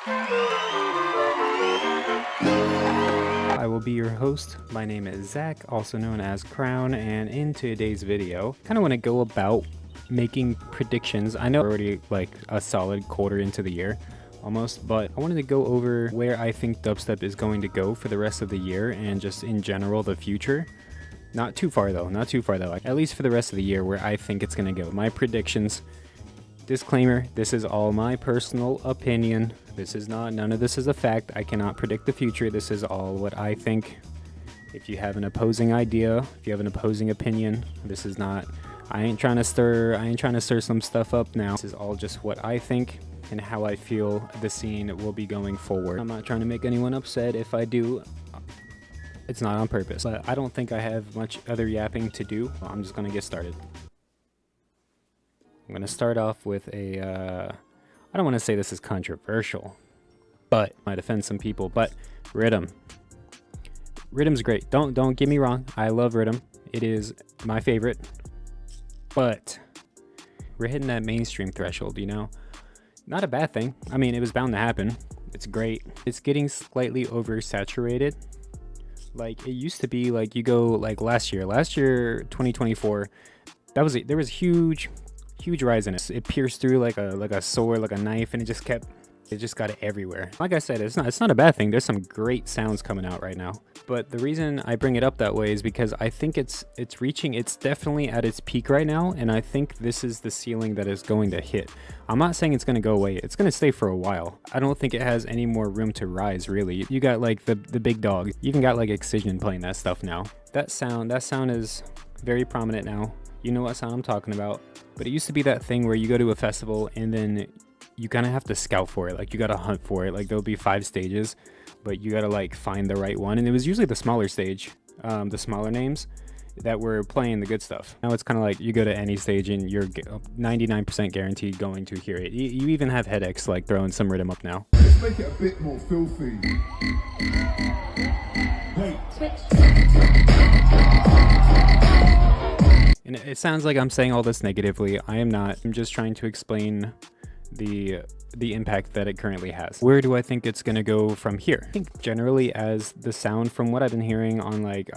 I will be your host. My name is Zach, also known as Crown, and in today's video, I kind of want to go about making predictions. I know we're already like a solid quarter into the year, almost, but I wanted to go over where I think dubstep is going to go for the rest of the year and just in general the future. Not too far though, at least for the rest of the year where I think it's going to go. My predictions. Disclaimer, this is all my personal opinion. None of this is a fact. I cannot predict the future. This is all what I think. If you have an opposing idea, if you have an opposing opinion, this is not, I ain't trying to stir some stuff up now. This is all just what I think and how I feel the scene will be going forward. I'm not trying to make anyone upset. If I do, it's not on purpose. But I don't think I have much other yapping to do. I'm just gonna get started. I'm going to start off with a, I don't want to say this is controversial, but might offend some people, but rhythm. Rhythm's great. Don't get me wrong. I love rhythm. It is my favorite, but we're hitting that mainstream threshold, you know? Not a bad thing. I mean, it was bound to happen. It's great. It's getting slightly oversaturated. Like it used to be, like you go like last year, 2024, there was huge rise in it. It pierced through like a sword, like a knife, and it just got it everywhere. Like I said, it's not a bad thing. There's some great sounds coming out right now. But the reason I bring it up that way is because I think it's definitely at its peak right now, and I think this is the ceiling that is going to hit. I'm not saying it's going to go away. It's going to stay for a while. I don't think it has any more room to rise, really. You got like the big dog. You even got like Excision playing that stuff now. That sound is very prominent now. You know what sound I'm talking about. But it used to be that thing where you go to a festival and then you kind of have to scout for it. Like you got to hunt for it. Like there'll be 5 stages, but you got to like find the right one. And it was usually the smaller stage, the smaller names that were playing the good stuff. Now it's kind of like you go to any stage and you're 99% guaranteed going to hear it. You even have headaches like throwing some rhythm up now. Let's make it a bit more filthy. Wait. And it sounds like I'm saying all this negatively. I am not. I'm just trying to explain the impact that it currently has. Where do I think it's going to go from here? I think generally as the sound from what I've been hearing on like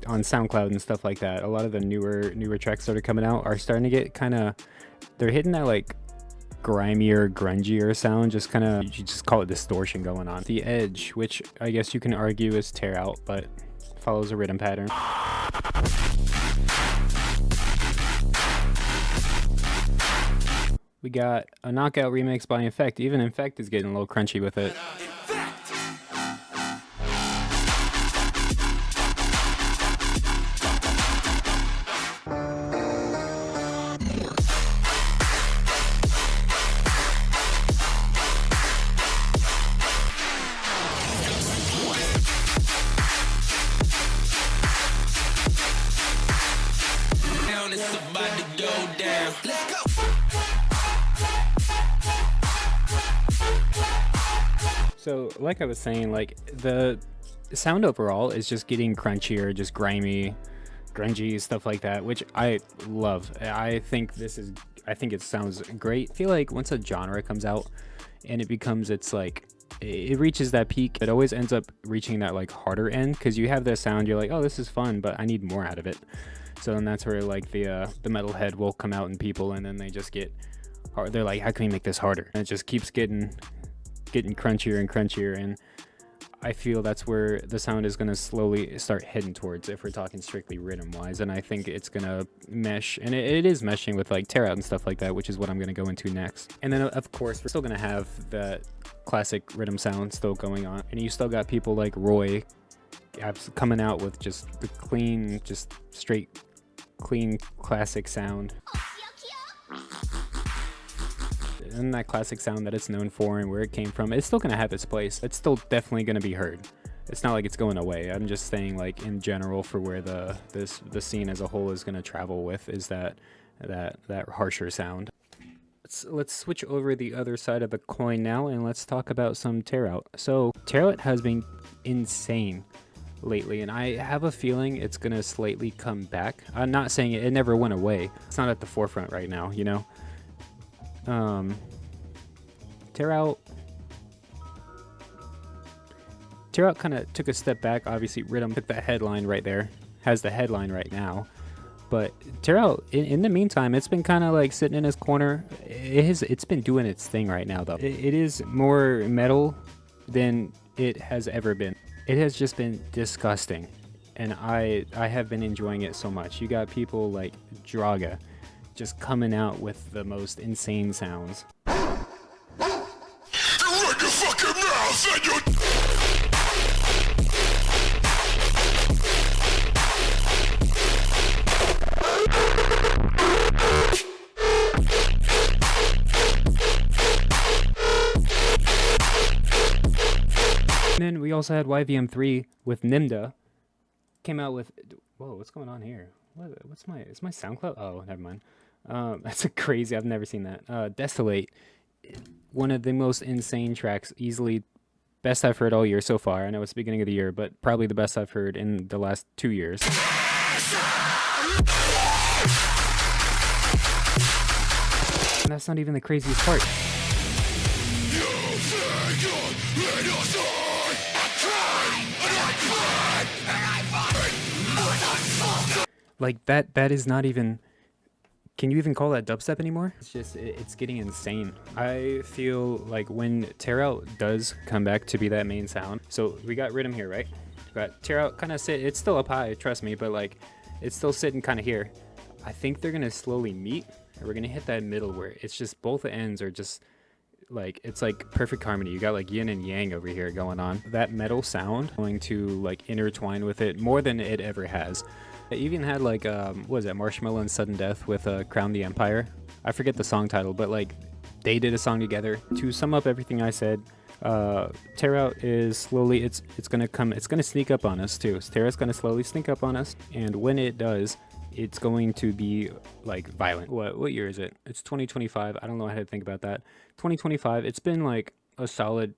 on SoundCloud and stuff like that, a lot of the newer tracks that are coming out are starting to get kind of, they're hitting that like grimier, grungier sound, just kind of, you just call it distortion going on. The Edge, which I guess you can argue is tear out, but follows a rhythm pattern. We got a knockout remix by Infect. Even Infect is getting a little crunchy with it. So like I was saying, like the sound overall is just getting crunchier, just grimy, grungy, stuff like that, which I love. I think it sounds great. I feel like once a genre comes out and it becomes, it's like, it reaches that peak, it always ends up reaching that like harder end, because you have the sound, you're like, oh, this is fun, but I need more out of it. So then that's where like the metalhead will come out in people, and then they just get hard. They're like, how can we make this harder? And it just keeps getting crunchier and crunchier, and I feel that's where the sound is going to slowly start heading towards, if we're talking strictly rhythm wise. And I think it's going to mesh, and it is meshing with like tear out and stuff like that, which is what I'm going to go into next. And then of course we're still going to have that classic rhythm sound still going on, and you still got people like Roy coming out with just the clean, just straight clean classic sound. And that classic sound that it's known for and where it came from, it's still going to have its place. It's still definitely going to be heard. It's not like it's going away. I'm just saying, like, in general, for where the scene as a whole is going to travel with, is that harsher sound. Let's switch over the other side of the coin now, and let's talk about some tear out. So tear out has been insane lately, and I have a feeling it's going to slightly come back. I'm not saying it never went away. It's not at the forefront right now, you know. Tear out Tear Out kind of took a step back. Obviously, Rhythm took that headline right there, has the headline right now. But Tear Out, in the meantime, it's been kind of like sitting in his corner. It's been doing its thing right now, though. It is more metal than it has ever been. It has just been disgusting, and I have been enjoying it so much. You got people like Draga just coming out with the most insane sounds. And then we also had YVM3 with Nimda. Came out with, whoa, what's going on here? Is my SoundCloud? Oh, never mind. That's a crazy, I've never seen that. Desolate, one of the most insane tracks, easily best I've heard all year so far. I know it's the beginning of the year, but probably the best I've heard in the last 2 years. And that's not even the craziest part. Like that is not even, can you even call that dubstep anymore? It's just, it's getting insane. I feel like when Tear Out does come back to be that main sound, so we got Rhythm here, right? We got Tear Out kind of sit, it's still up high, trust me, but like, it's still sitting kind of here. I think they're gonna slowly meet, and we're gonna hit that middle where it's just both ends are just like, it's like perfect harmony. You got like yin and yang over here going on. That metal sound going to like intertwine with it more than it ever has. It even had like, what was that, Marshmello and Sudden Death with Crown the Empire. I forget the song title, but like they did a song together. To sum up everything I said, Tear Out is slowly, it's gonna sneak up on us too. Tear Out's gonna slowly sneak up on us, and when it does, it's going to be like violent. What year is it? It's 2025. I don't know how to think about that. 2025. It's been like a solid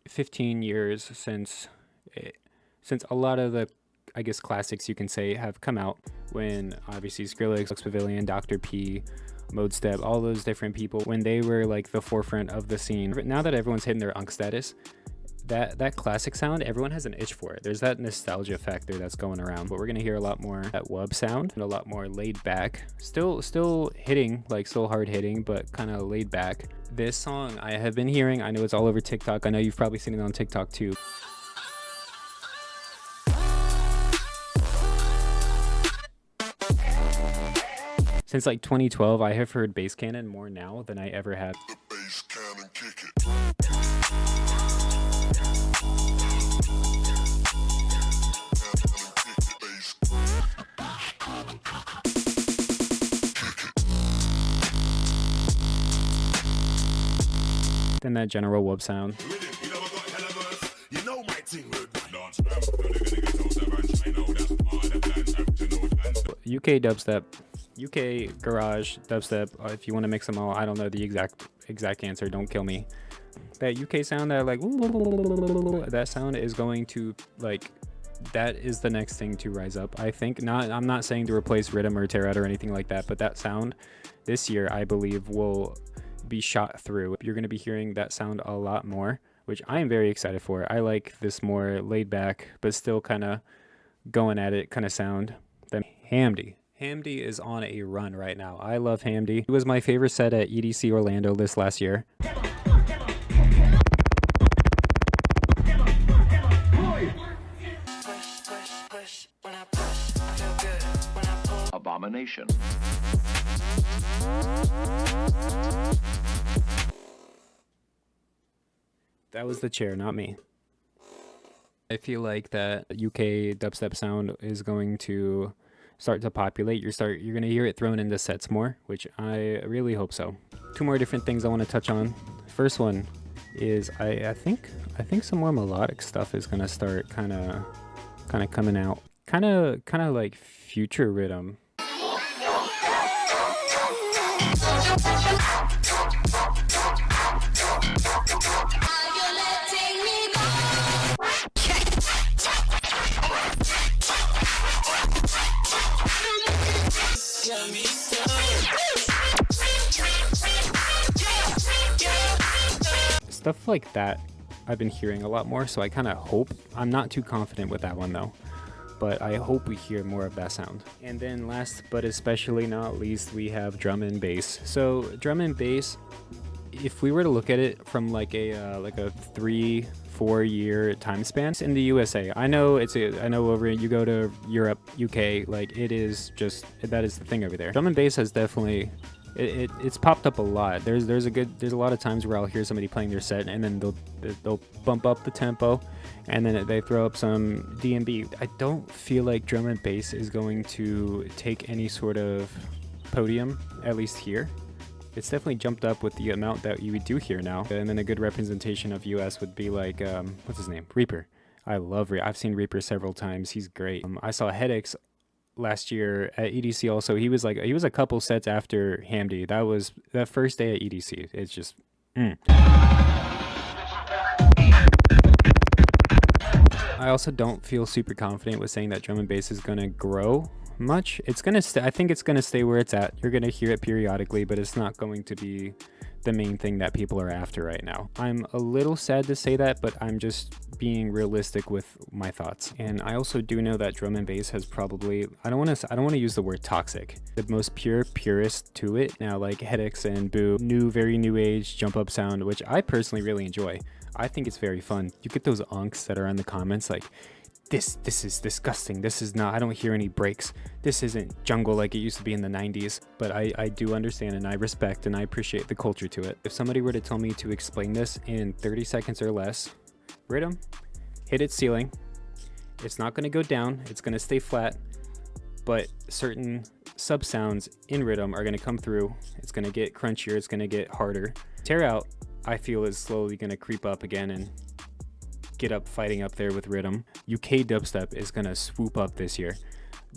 15 years since a lot of the, I guess, classics you can say have come out, when obviously Skrillex, Lux Pavilion, Dr. P, Mode Step, all those different people, when they were like the forefront of the scene. Now that everyone's hitting their unk status, that classic sound, everyone has an itch for it. There's that nostalgia factor that's going around, but we're gonna hear a lot more that wub sound and a lot more laid back, still hitting, like still hard hitting, but kind of laid back. This song I have been hearing, I know it's all over TikTok, I know you've probably seen it on TikTok too. Since like 2012, I have heard Bass Cannon more now than I ever have. The bass cannon kick it. Then that general whoop sound. UK dubstep, UK garage dubstep, if you want to mix them all. I don't know the exact answer, don't kill me. That UK sound, that like that sound is going to, like, that is the next thing to rise up, I think. I'm not saying to replace Rhythm or Tear Out or anything like that, but that sound this year I believe will be shot through. You're going to be hearing that sound a lot more, which I am very excited for. I like this more laid back but still kind of going at it kind of sound. Then Hamdi is on a run right now. I love Hamdi. He was my favorite set at EDC Orlando this last year. Abomination. That was the chair, not me. I feel like that UK dubstep sound is going to start to populate. You're going to hear it thrown into sets more, which I really hope so. Two more different things I want to touch on. First one is I think some more melodic stuff is going to start kind of coming out. Kind of like future rhythm. Stuff like that I've been hearing a lot more, so I kind of hope. I'm not too confident with that one though, but I hope we hear more of that sound. And then last but especially not least, we have drum and bass. So drum and bass, if we were to look at it from like a 3-4 year time span in the USA, I know over you go to Europe, UK, like it is just, that is the thing over there. Drum and bass has definitely it's popped up a lot. There's a lot of times where I'll hear somebody playing their set and then they'll bump up the tempo and then they throw up some D&B. I don't feel like drum and bass is going to take any sort of podium, at least here. It's definitely jumped up with the amount that you do hear now. And then a good representation of US would be like, what's his name? Reaper. I love Reaper. I've seen Reaper several times. He's great. I saw Headaches last year at EDC also. He was a couple sets after Hamdi. That was that first day at EDC. It's just I also don't feel super confident with saying that drum and bass is gonna grow much. It's gonna I think it's gonna stay where it's at. You're gonna hear it periodically, but it's not going to be the main thing that people are after right now. I'm a little sad to say that, but I'm just being realistic with my thoughts. And I also do know that drum and bass has probably, I don't want to use the word toxic, the most purest to it now, like Headaches and Boo, very new age jump up sound, which I personally really enjoy. I think it's very fun. You get those unks that are in the comments like, this is disgusting. This is not, I don't hear any breaks. This isn't jungle like it used to be in the 90s. But I do understand and I respect and I appreciate the culture to it. If somebody were to tell me to explain this in 30 seconds or less, rhythm, hit its ceiling. It's not going to go down. It's going to stay flat. But certain sub sounds in rhythm are going to come through. It's going to get crunchier. It's going to get harder. Tear out, I feel, is slowly going to creep up again and get up fighting up there with rhythm. UK dubstep is gonna swoop up this year.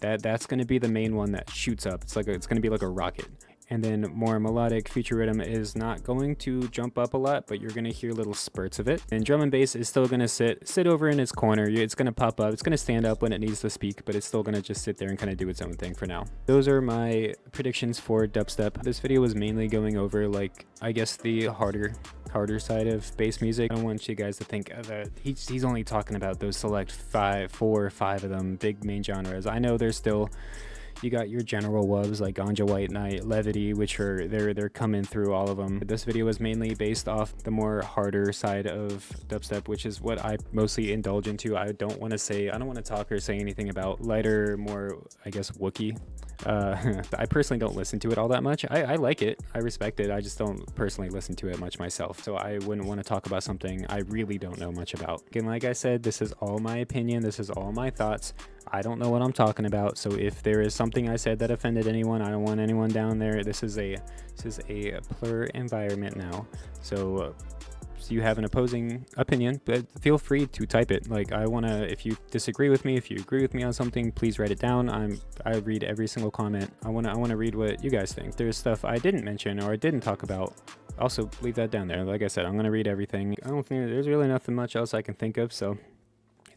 That's gonna be the main one that shoots up. It's gonna be like a rocket. And then more melodic feature rhythm is not going to jump up a lot, but you're gonna hear little spurts of it. And drum and bass is still gonna sit over in its corner. It's gonna pop up. It's gonna stand up when it needs to speak, but it's still gonna just sit there and kind of do its own thing for now. Those are my predictions for dubstep. This video was mainly going over, like, I guess the harder side of bass music. I don't want you guys to think that he's only talking about those select 4 or 5 of them big main genres. I know there's still, you got your general wubs like Ganja White Knight, Levity, which are they're coming through all of them. This video was mainly based off the more harder side of dubstep, which is what I mostly indulge into. I don't want to talk or say anything about lighter, more, I guess, Wookiee. I personally don't listen to it all that much. I like it, I respect it, I just don't personally listen to it much myself, so I wouldn't want to talk about something I really don't know much about. Again, like I said, this is all my opinion, this is all my thoughts. I don't know what I'm talking about, so if there is something I said that offended anyone, I don't want anyone down there. This is a plur environment now, so you have an opposing opinion, but feel free to type it. Like, if you disagree with me, if you agree with me on something, please write it down. I read every single comment. I want to read what you guys think. There's stuff I didn't mention or I didn't talk about, also leave that down there. Like I said, I'm going to read everything. I don't think there's really nothing much else I can think of, so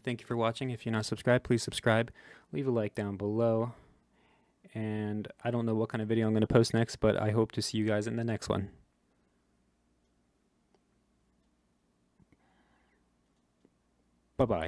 thank you for watching. If you're not subscribed, please subscribe. Leave a like down below. And I don't know what kind of video I'm going to post next, but I hope to see you guys in the next one. Bye-bye.